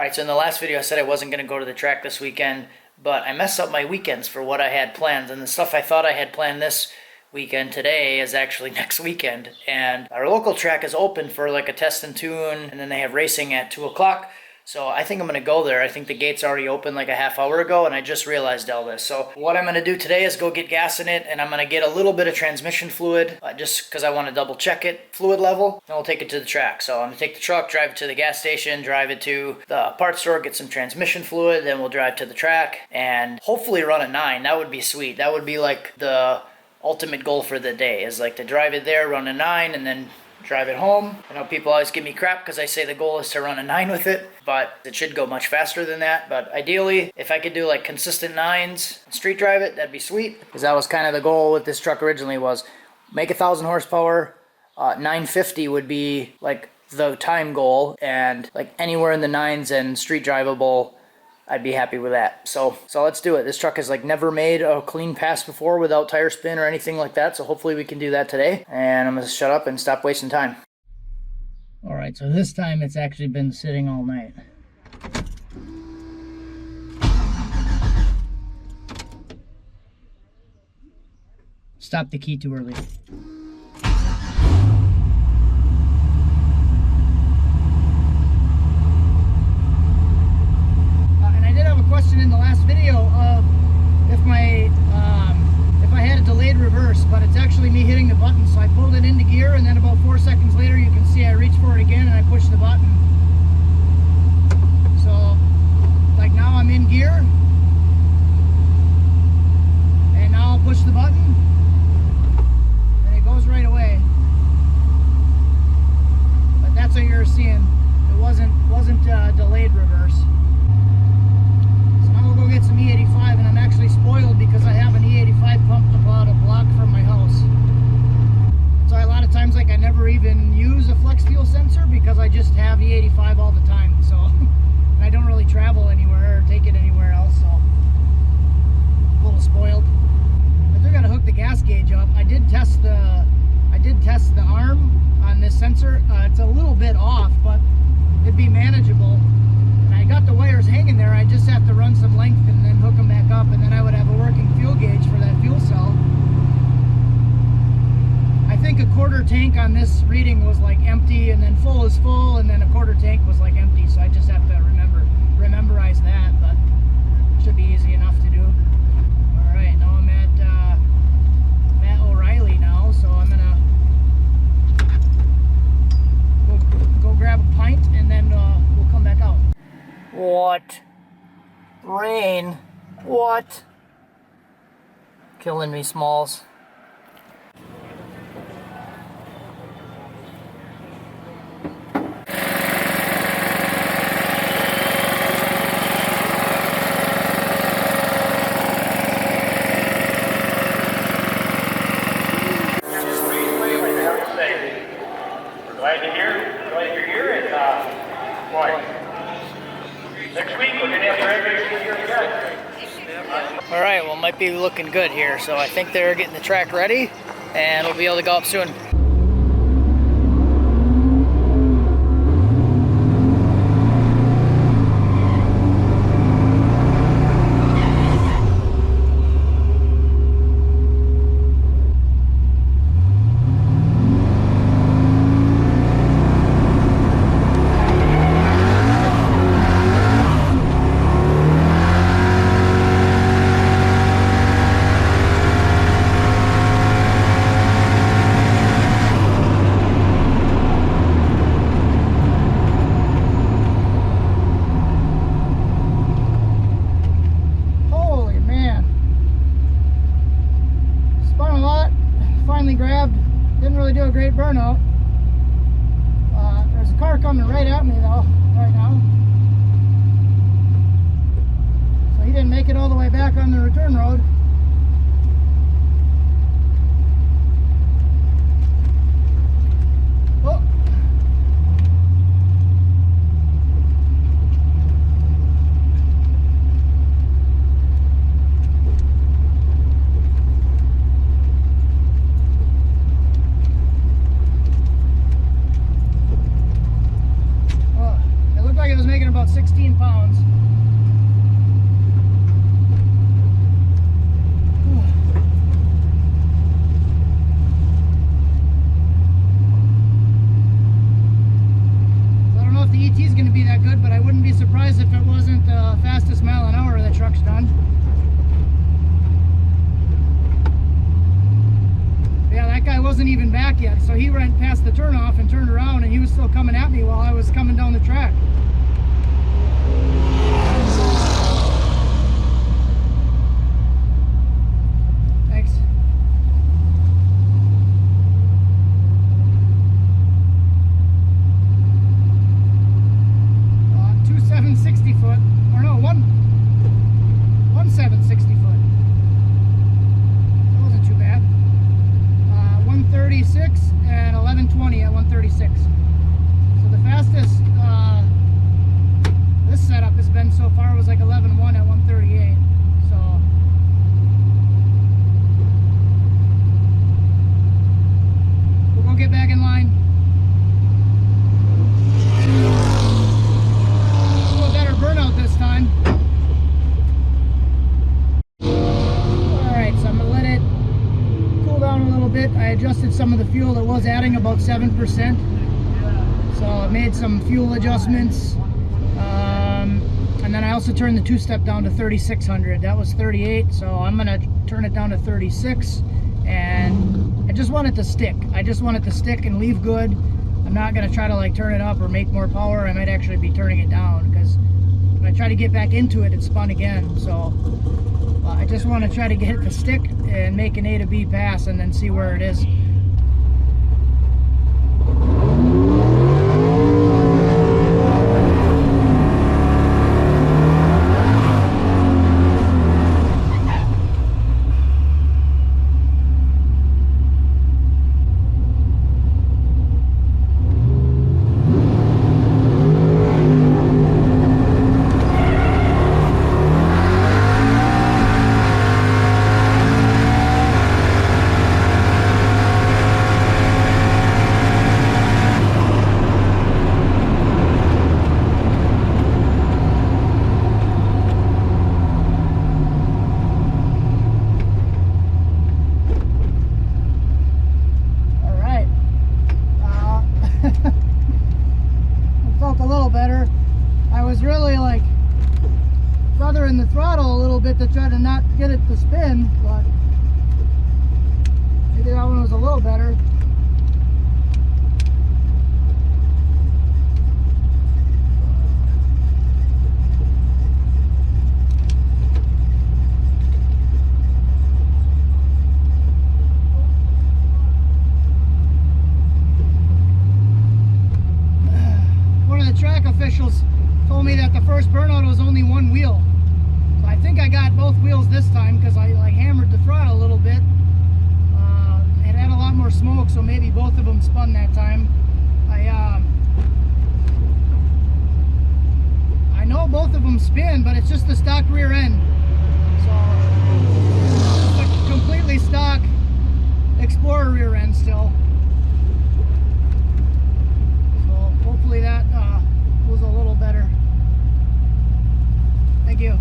Alright, so in the last video I said I wasn't going to go to the track this weekend, but I messed up my weekends for what I had planned, and the stuff I thought I had planned this weekend today is actually next weekend. And our local track is open for like a test and tune, and then they have racing at 2 o'clock. So I think I'm going to go there. I think the gate's already open like a half hour ago, and I just realized all this. So what I'm going to do today is go get gas in it, and I'm going to get a little bit of transmission fluid, just because I want to double check it, fluid level, and we'll take it to the track. So I'm going to take the truck, drive it to the gas station, drive it to the parts store, get some transmission fluid, then we'll drive to the track, and hopefully run a 9. That would be sweet. That would be like the ultimate goal for the day, is like to drive it there, run a 9, and then drive it home. I know people always give me crap because I say the goal is to run a 9 with it, but it should go much faster than that. But ideally, if I could do like consistent 9s, street drive it, that'd be sweet. Because that was kind of the goal with this truck originally, was make 1,000 horsepower. 950 would be like the time goal, and like anywhere in the 9s and street drivable, I'd be happy with that. So let's do it. This truck has like never made a clean pass before without tire spin or anything like that. So hopefully we can do that today. And I'm going to shut up and stop wasting time. All right, so this time it's actually been sitting all night. Stop the key too early. Question in the last video of if I had a delayed reverse, but it's actually me hitting the button. So I pulled it into gear, and then about 4 seconds later you can see I reach for it again and I push the button. So like now I'm in gear, and now I'll push the button and it goes right away. But that's what you're seeing. It wasn't delayed reverse. We'll go get some E85, and I'm actually spoiled because I have an E85 pumped about a block from my house. So a lot of times, like, I never even use a flex fuel sensor because I just have E85 all the time. So and I don't really travel anywhere or take it anywhere else. So a little spoiled. I do gotta hook the gas gauge up. I did test the arm on this sensor. It's a little bit off, but it'd be manageable. I got the wires hanging there. I just have to run some length and then hook them back up, and then I would have a working fuel gauge for that fuel cell. I think a quarter tank on this reading was like empty, and then full is full, and then a quarter tank was like empty, so I just have to memorize that, but it should be easy enough to do. Alright, now I'm at Matt O'Reilly now, so I'm gonna go grab a pint, and then we'll come back out. What? Rain? What? Killing me, Smalls. Glad you're here, and boy. Next week, we're going to have the again. Alright, well, might be looking good here. So I think they're getting the track ready, and we'll be able to go up soon. Grabbed, didn't really do a great burnout. There's a car coming right at me though, right now. So he didn't make it all the way back on the return road. Oh. about 16 16 pounds. I don't know if the ET is going to be that good, but I wouldn't be surprised if it wasn't the fastest mile an hour the truck's done. Yeah, that guy wasn't even back yet, so he ran past the turnoff and turned around, and he was still coming at me while I was coming down the track. Thanks. Two 760 foot, or no, one 760 foot. That wasn't too bad. 136 and 1120 at 136. So the fastest this setup has been so far was like 11:1 at 138. So we'll go get back in line. A little better burnout this time. Alright, so I'm gonna let it cool down a little bit. I adjusted some of the fuel. It was adding about 7%. So I made some fuel adjustments. And then I also turned the two-step down to 3600. That was 38, so I'm gonna turn it down to 36. And I just want it to stick. I just want it to stick and leave good. I'm not gonna try to like turn it up or make more power. I might actually be turning it down because when I try to get back into it, it spun again. So I just want to try to get it to stick and make an A to B pass and then see where it is. The throttle a little bit to try to not get it to spin, but maybe that one was a little better. One of the track officials told me that the first burnout was only one wheel. I think I got both wheels this time because I like hammered the throttle a little bit. It had a lot more smoke, so maybe both of them spun that time. I know both of them spin, but it's just the stock rear end. So it's a completely stock Explorer rear end still. So hopefully that was a little better. Thank you.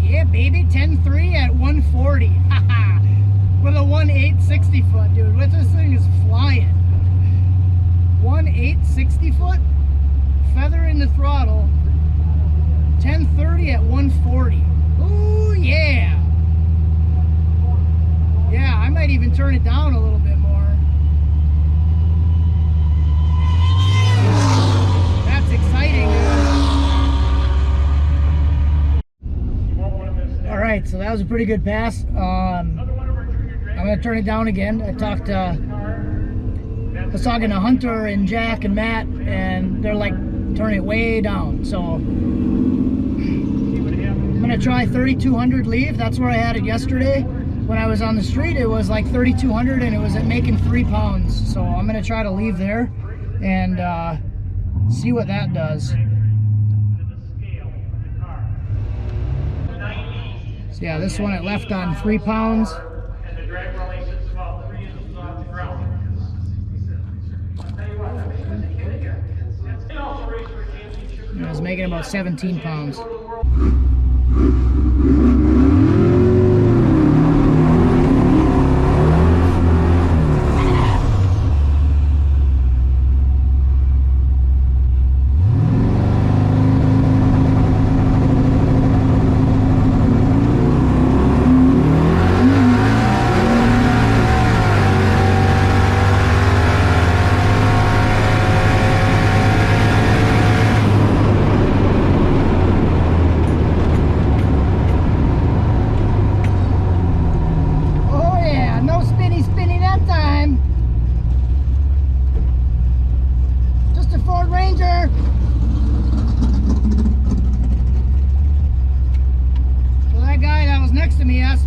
Yeah, baby, 10.3 at 140. With a 1.8 60 foot, dude. What, this thing is flying. 1.8 60 foot, feather in the throttle. 10.30 at 140. Ooh, yeah. Yeah, I might even turn it down a little bit more. That's exciting, Alright, so that was a pretty good pass. I'm going to turn it down again. I was talking to Hunter and Jack and Matt, and they're like, turn it way down. So I'm going to try 3,200 leave. That's where I had it yesterday. When I was on the street, it was like 3,200 and it was at making 3 pounds. So I'm going to try to leave there and see what that does. So yeah, this one it left on 3 pounds. And I was making about 17 pounds.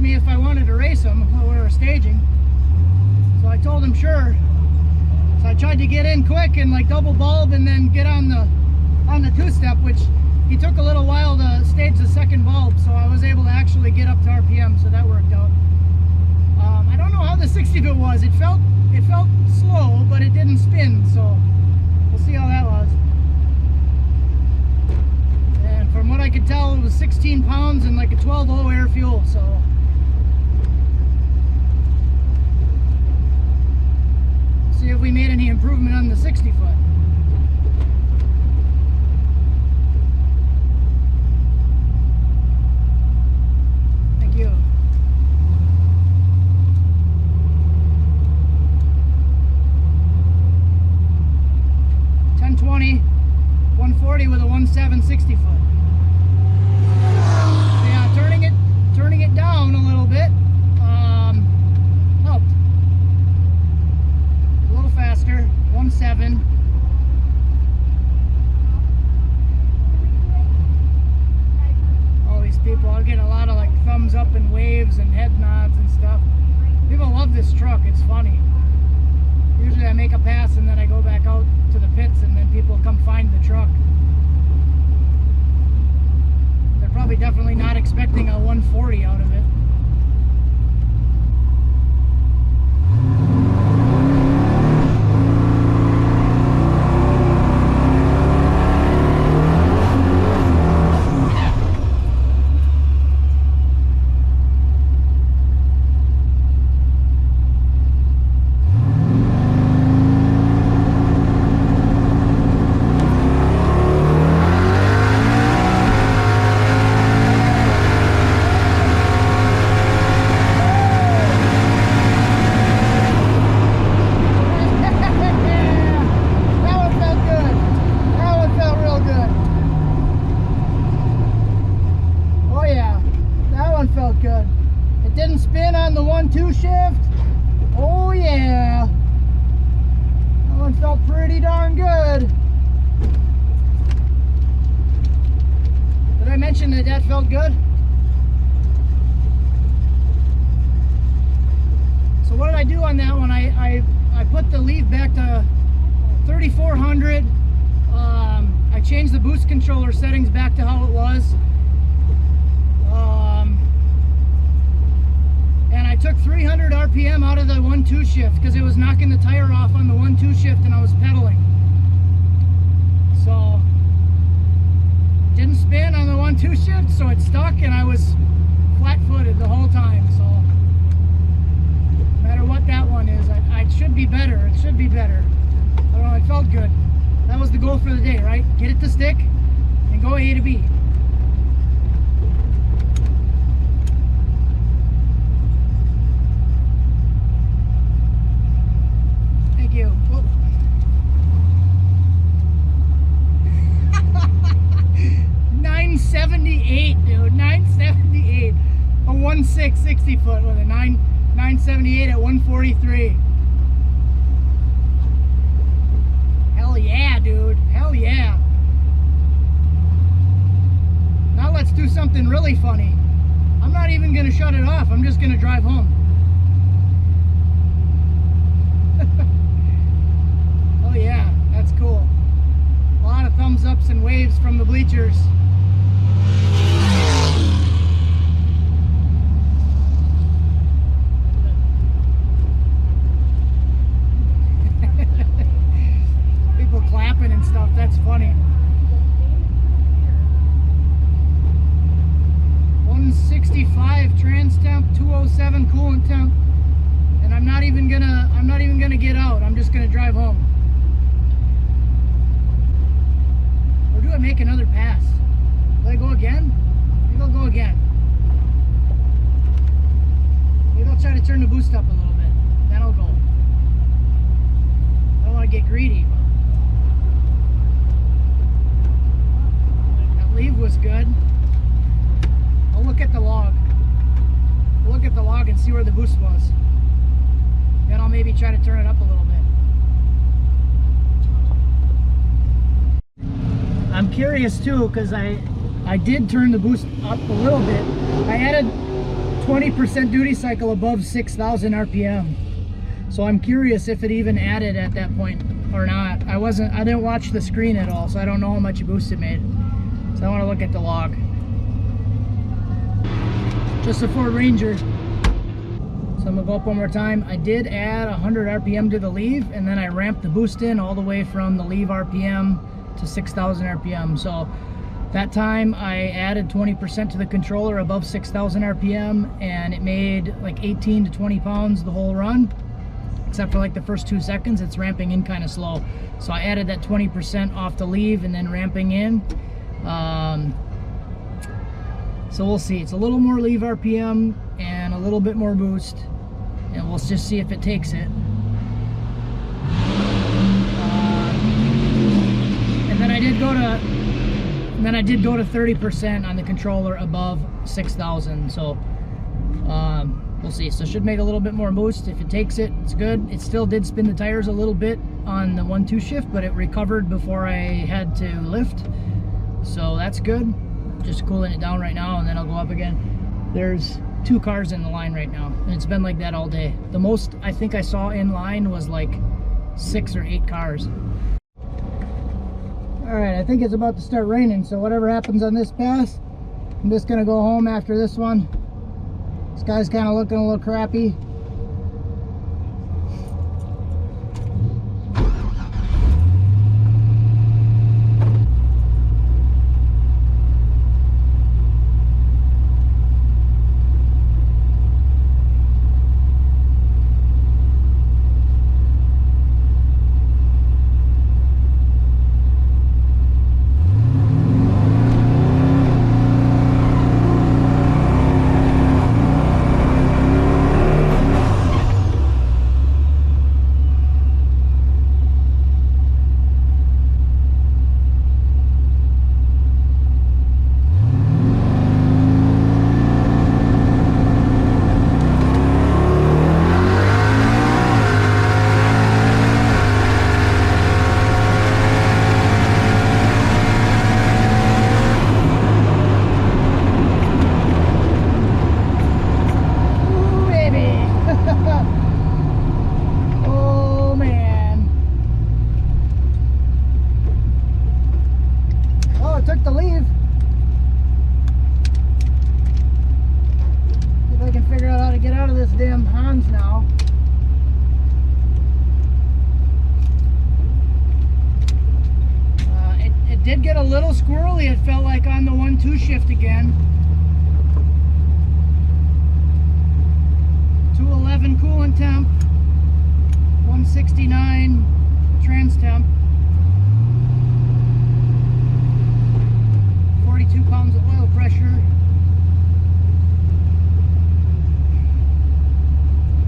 Me if I wanted to race him while we were staging, so I told him sure. So I tried to get in quick and like double bulb and then get on the two-step, which he took a little while to stage the second bulb, so I was able to actually get up to RPM, so that worked out. I don't know how the 60-foot was. It felt slow, but it didn't spin, so we'll see how that was. And from what I could tell, it was 16 pounds and like a 12.0 air fuel, so see if we made any improvement on the 60-foot. Thank you. $10.20, 140 with a 1.7 60-foot. Yeah, turning it down a little bit helped. A little faster, 1.7. All these people, I'm getting a lot of like thumbs up and waves and head nods and stuff. People love this truck, it's funny. Usually I make a pass and then I go back out to the pits and then people come find the truck. They're probably definitely not expecting a 140 out of it. Good. It didn't spin on the 1-2 shift. Oh yeah. That one felt pretty darn good. Did I mention that that felt good? So what did I do on that one? I put the leaf back to 3400. I changed the boost controller settings back to how it was. And I took 300 RPM out of the 1-2 shift because it was knocking the tire off on the 1-2 shift and I was pedaling. So, didn't spin on the 1-2 shift, so it stuck and I was flat-footed the whole time. So, no matter what that one is, it should be better. It should be better. I don't know, it felt good. That was the goal for the day, right? Get it to stick and go A to B. You. Oh. 978, dude. 978. A 1.6 60-foot with a 978 at 143. Hell yeah, dude. Hell yeah. Now let's do something really funny. I'm not even gonna shut it off. I'm just gonna drive home. Oh yeah, that's cool. A lot of thumbs ups and waves from the bleachers. People clapping and stuff, that's funny. 165 trans temp, 207 coolant temp, and I'm not even gonna get out. I'm just gonna drive home. Or do I make another pass? Will I go again? Maybe I'll go again. Maybe I'll try to turn the boost up a little bit. Then I'll go. I don't want to get greedy, but that leave was good. I'll look at the log. I'll look at the log and see where the boost was. Then I'll maybe try to turn it up a little bit. I'm curious too, because I did turn the boost up a little bit. I added 20% duty cycle above 6,000 RPM. So I'm curious if it even added at that point or not. I didn't watch the screen at all, so I don't know how much boost it made. So I want to look at the log. Just a Ford Ranger. So I'm gonna go up one more time. I did add 100 RPM to the leave, and then I ramped the boost in all the way from the leave RPM to 6,000 RPM. So that time I added 20% to the controller above 6,000 RPM, and it made like 18 to 20 pounds the whole run, except for like the first 2 seconds. It's ramping in kind of slow. So I added that 20% off the leave and then ramping in. So we'll see. It's a little more leave RPM and a little bit more boost, and we'll just see if it takes it. And then I did go to 30% on the controller above 6,000. So we'll see. So it should make a little bit more boost. If it takes it, it's good. It still did spin the tires a little bit on the 1-2 shift, but it recovered before I had to lift. So that's good. Just cooling it down right now, and then I'll go up again. There's 2 cars in the line right now, and it's been like that all day. The most I think I saw in line was like 6 or 8 cars. All right, I think it's about to start raining, so whatever happens on this pass, I'm just gonna go home after this one. Sky's kind of looking a little crappy. Took the leave. See if I can figure out how to get out of this damn Hans now. It did get a little squirrely, it felt like, on the 1-2 shift again. 211 coolant temp, 169 trans temp. 42 pounds of oil pressure.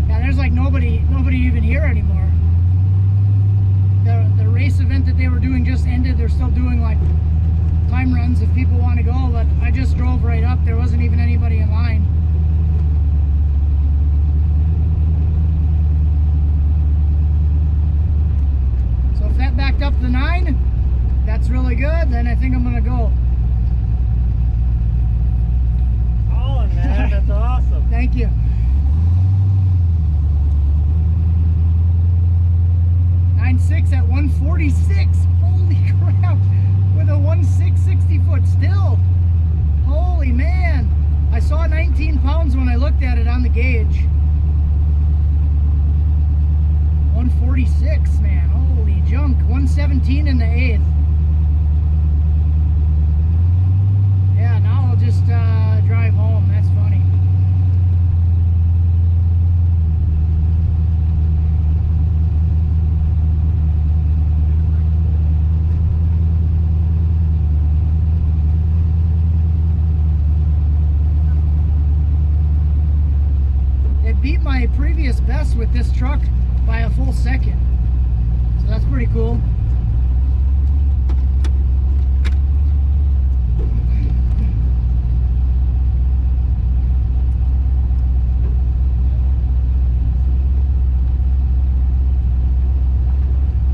Yeah, there's like nobody even here anymore. The race event that they were doing just ended. They're still doing like time runs if people want to go, but I just drove right up. There wasn't even anybody in line. So if that backed up the 9, that's really good. Then I think I'm gonna go. Man, that's awesome. Thank you. 9.6 at 146. Holy crap. With a 1.660 foot still. Holy man. I saw 19 pounds when I looked at it on the gauge. 146, man. Holy junk. 117 in the 8th. Yeah, now I'll just drive home. That's fine. best with this truck by a full second. So that's pretty cool.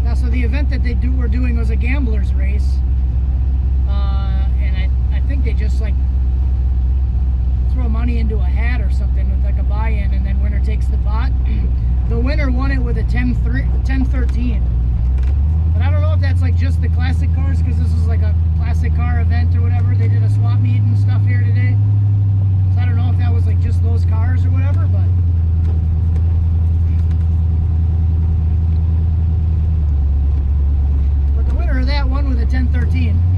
Now, so the event that were doing was a gambler's race. And I think they just like throw money into a hat or something with like a buy-in, and then winner takes the pot. The winner won it with a 1013. But I don't know if that's like just the classic cars, because this was like a classic car event or whatever. They did a swap meet and stuff here today. So I don't know if that was like just those cars or whatever, but the winner of that won with a 1013.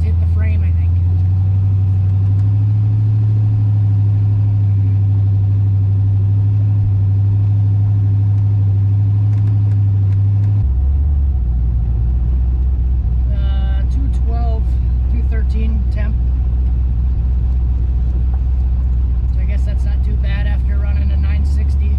Hit the frame, I think. Uh, 212, 213 temp. So I guess that's not too bad after running a 960.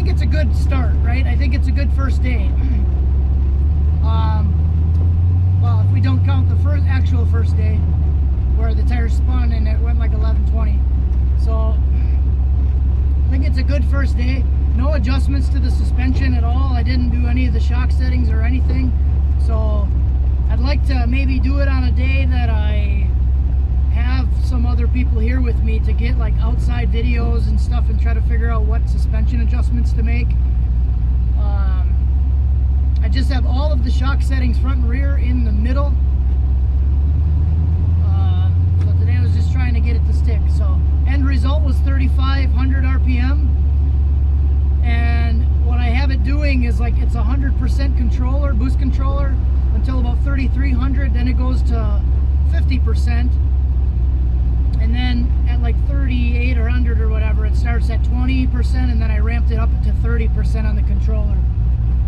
It's a good start, right? I think it's a good first day. Well, if we don't count the actual first day where the tires spun and it went like 1120. So I think it's a good first day. No adjustments to the suspension at all. I didn't do any of the shock settings or anything. So I'd like to maybe do it on a day that I have some other people here with me to get like outside videos and stuff and try to figure out what suspension adjustments to make. I just have all of the shock settings front and rear in the middle. So today I was just trying to get it to stick. So end result was 3,500 RPM. And what I have it doing is like it's 100% controller, boost controller, until about 3,300. Then it goes to 50%. And then at like 38 or 100 or whatever, it starts at 20%, and then I ramped it up to 30% on the controller.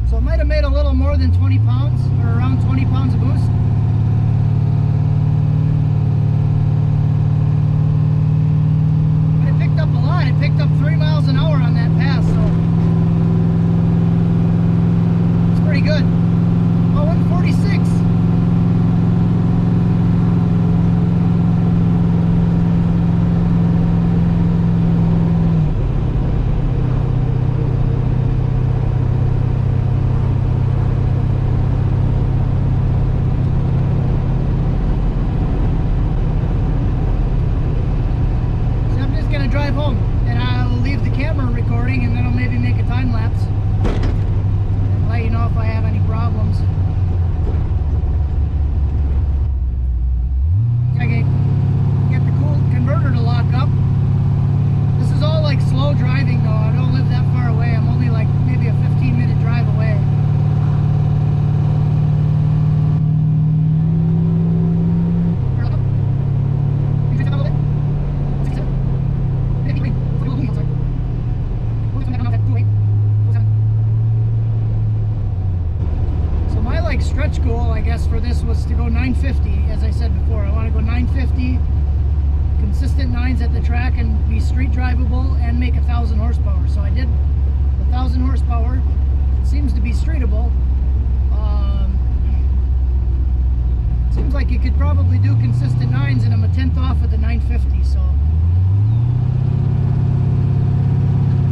So it might have made a little more than 20 pounds, or around 20 pounds of boost. But it picked up a lot. It picked up 3 miles an hour on that pass, so it's pretty good. Oh, 146. Drive home, and I'll leave the camera recording, and then I'll maybe make a time lapse and let you know if I have any problems. I can get the cool converter to lock up. This is all like slow driving though. I don't live that far away. I'm only like maybe a 15-minute drive away. Stretch goal, I guess, for this was to go 950, as I said before. I want to go 950, consistent nines at the track, and be street drivable and make 1,000 horsepower. So I did 1,000 horsepower. It seems to be streetable. Seems like you could probably do consistent nines, and I'm a 10th off of the 950. So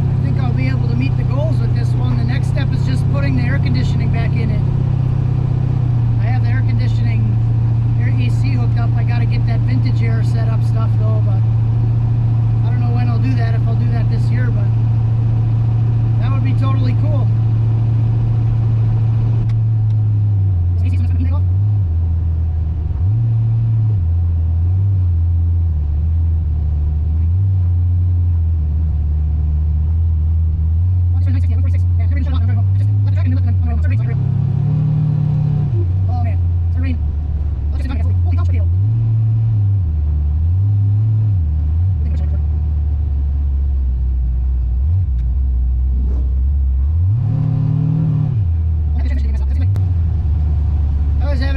I think I'll be able to meet the goals with this one. The next step is just putting the air conditioning back in it. I have the air conditioning, air AC hooked up. I got to get that vintage air set up stuff though, but I don't know when I'll do that, if I'll do that this year, but that would be totally cool.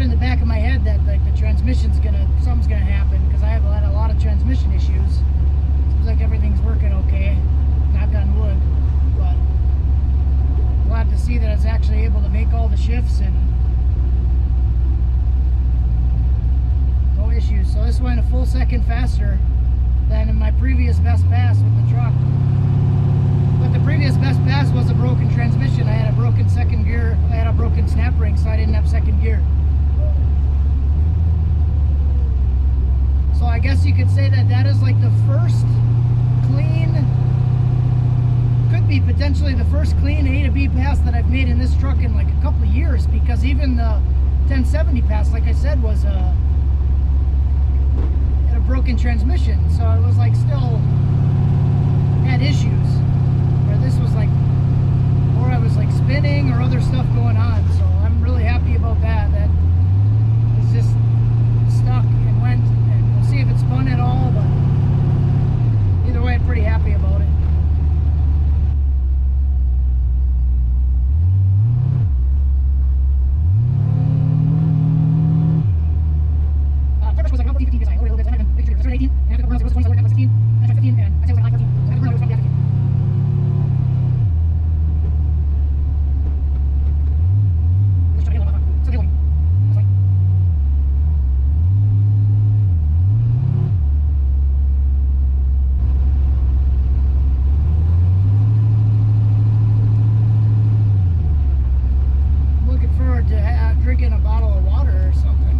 in the back of my head that like the transmission's something's gonna happen, because I have had a lot of transmission issues. Seems like everything's working okay, knock on wood. But glad to see that it's actually able to make all the shifts and no issues. So this went a full second faster than in my previous best pass with the truck. But the previous best pass was a broken transmission. I had a broken second gear. I had a broken snap ring, so I didn't have second gear. So I guess you could say that that is like the first clean, could be potentially the first clean A to B pass that I've made in this truck in like a couple of years, because even the 1070 pass, like I said, was had a broken transmission. So it was like still had issues. Where this was like, or I was like spinning or other stuff going on. So I'm really happy about that. That it's just stuck and went, and we'll see if it spun at all, but either way I'm pretty happy about it. First was like 15 because I ordered a little bit, so I had to make sure it was 18, and after the runs it was 20, so I worked out 16, and I tried 15, and I said it was like 14, so I had to run it was 20 after 15. Looking forward to drinking a bottle of water or something.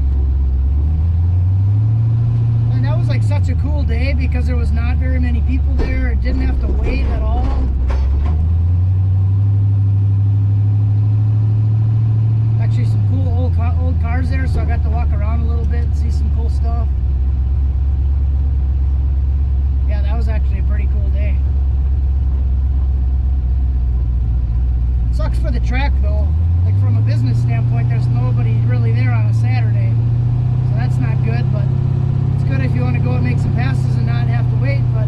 And that was like such a cool day because there was not very many people there. It didn't have to wait at all. Actually some cool old cars there, so I got to walk around a little bit and see some cool stuff. Yeah, that was actually a pretty cool day. Sucks for the track though. Like from a business standpoint, there's nobody really there on a Saturday. So that's not good, but it's good if you want to go and make some passes and not have to wait, but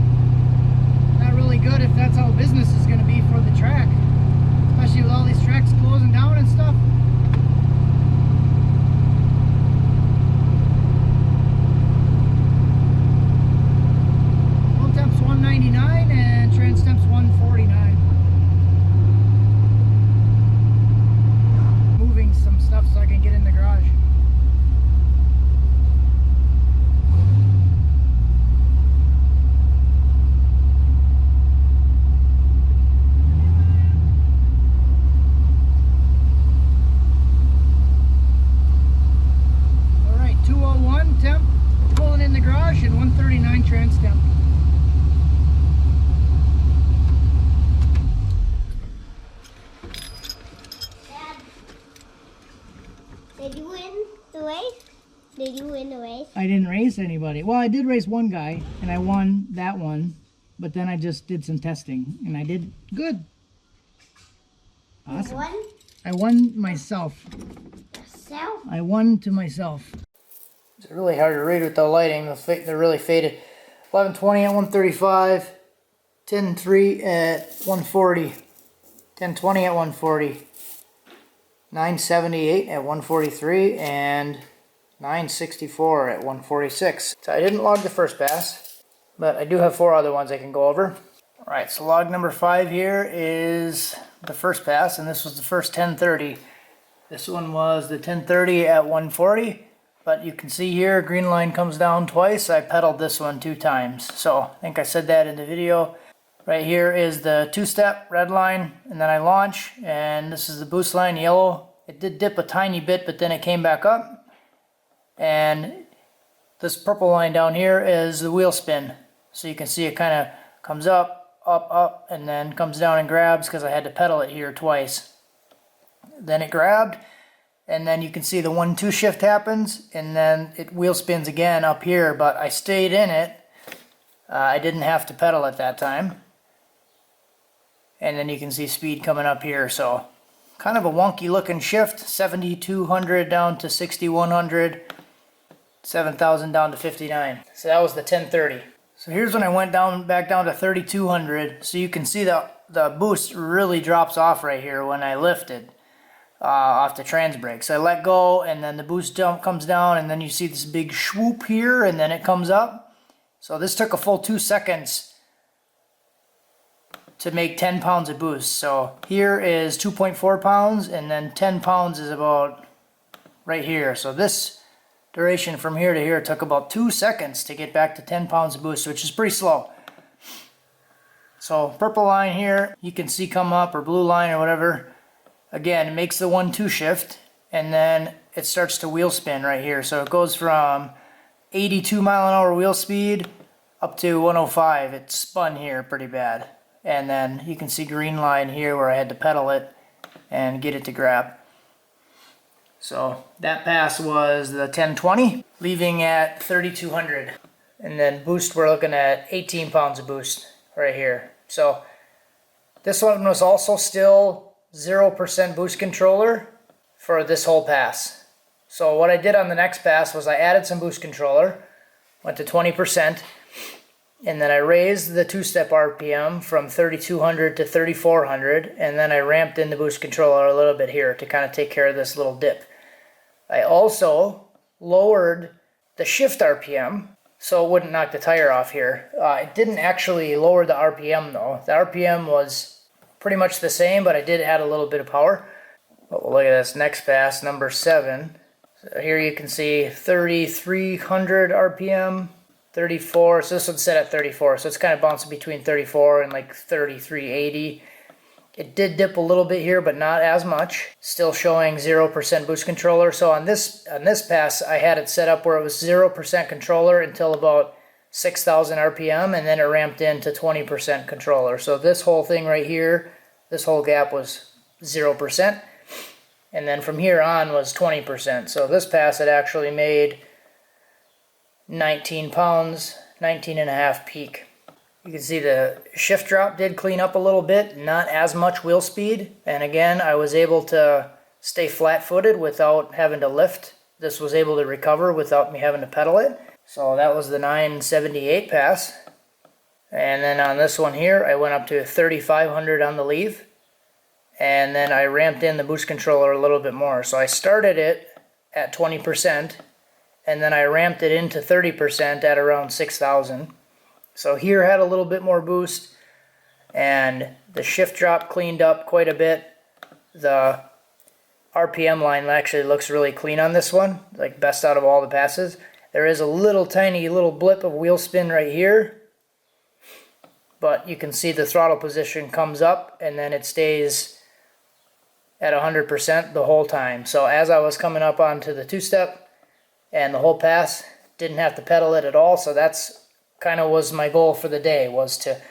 not really good if that's how business is going to be for the track. Especially with all these tracks closing down and stuff. Full temp's 199 and trans temp's 149. Moving some stuff so I can get in the garage. Alright, 201 temp, pulling in the garage, and 139 trans temp. Did you win the race? Did you win the race? I didn't race anybody. Well, I did race one guy, and I won that one, but then I just did some testing, and I did good. Awesome. You won I won myself. yourself? I won to myself. It's really hard to read with the lighting. They're really faded. 1120 at 135. 10.3 at 140. 10.20 at 140. 9.78 at 143 and 9.64 at 146. So I didn't log the first pass, but I do have 4 other ones I can go over. Alright, so log number 5 here is the first pass, and this was the first 10.30. This one was the 10.30 at 140, but you can see here green line comes down twice. I pedaled this one 2 times, so I think I said that in the video. Right here is the 2-step red line, and then I launch, and this is the boost line yellow. It did dip a tiny bit, but then it came back up. And this purple line down here is the wheel spin. So you can see it kind of comes up, up, and then comes down and grabs because I had to pedal it here twice. Then it grabbed, and then you can see the 1-2 shift happens, and then it wheel spins again up here, but I stayed in it. I didn't have to pedal at that time. And then you can see speed coming up here, so kind of a wonky looking shift. 7,200 down to 6,100, 7,000 down to 59. So that was the 1030. So here's when I went back down to 3,200. So you can see the boost really drops off right here when I lifted. off the trans brake. So I let go, and then the boost jump comes down, and then you see this big swoop here, and then it comes up. So this took a full 2 seconds to make 10 pounds of boost. So here is 2.4 pounds, and then 10 pounds is about right here. So this duration from here to here took about 2 seconds to get back to 10 pounds of boost, which is pretty slow. So purple line here, you can see come up, or blue line or whatever. Again, it makes the 1-2 shift, and then it starts to wheel spin right here. So it goes from 82 mile an hour wheel speed up to 105. It spun here pretty bad. And then you can see green line here where I had to pedal it and get it to grab. So that pass was the 1020, leaving at 3200. And then boost, we're looking at 18 pounds of boost right here. So this one was also still 0% boost controller for this whole pass. So what I did on the next pass was I added some boost controller, went to 20%, and then I raised the two-step RPM from 3200 to 3400, and then I ramped in the boost controller a little bit here to kind of take care of this little dip. I also lowered the shift RPM so it wouldn't knock the tire off here. It didn't actually lower the RPM though. The RPM was pretty much the same, but I did add a little bit of power. But we'll look at this next pass, number 7. So here you can see 3300 RPM, 34. So this one's set at 34. So it's kind of bouncing between 34 and like 3380. It did dip a little bit here, but not as much. Still showing 0% boost controller. So on this pass, I had it set up where it was 0% controller until about 6,000 RPM, and then it ramped into 20% controller. So this whole thing right here, this whole gap was 0%, and then from here on was 20%. So this pass, it actually made 19 pounds, 19 and a half peak. You can see the shift drop did clean up a little bit, not as much wheel speed, and again, I was able to stay flat-footed without having to lift. This was able to recover without me having to pedal it. So that was the 978 pass. And then on this one here, I went up to 3,500 on the leave. And then I ramped in the boost controller a little bit more. So I started it at 20%, and then I ramped it into 30% at around 6,000. So here had a little bit more boost, and the shift drop cleaned up quite a bit. The RPM line actually looks really clean on this one, like best out of all the passes. There is a little tiny little blip of wheel spin right here, but you can see the throttle position comes up and then it stays at 100% the whole time. So as I was coming up onto the two-step and the whole pass, didn't have to pedal it at all. So that's kind of was my goal for the day, was to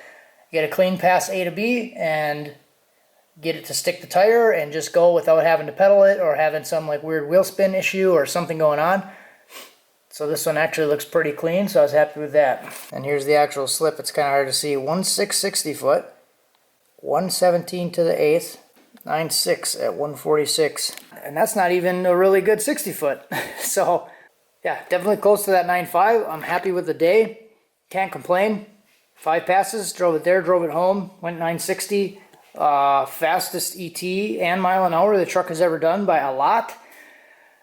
get a clean pass A to B and get it to stick the tire and just go without having to pedal it or having some like weird wheel spin issue or something going on. So this one actually looks pretty clean, so I was happy with that. And here's the actual slip. It's kind of hard to see. 1.660 foot, 117 to the 8th, 9.6 at 146. And that's not even a really good 60 foot. So yeah, definitely close to that 9.5. I'm happy with the day. Can't complain. 5 passes, drove it there, drove it home, went 960. Fastest ET and mile an hour the truck has ever done by a lot.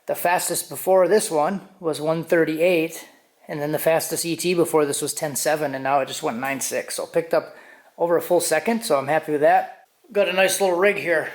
The fastest before this one was 138, and then the fastest ET before this was 10.7, and now it just went 9.6. So picked up over a full second, so I'm happy with that. Got a nice little rig here.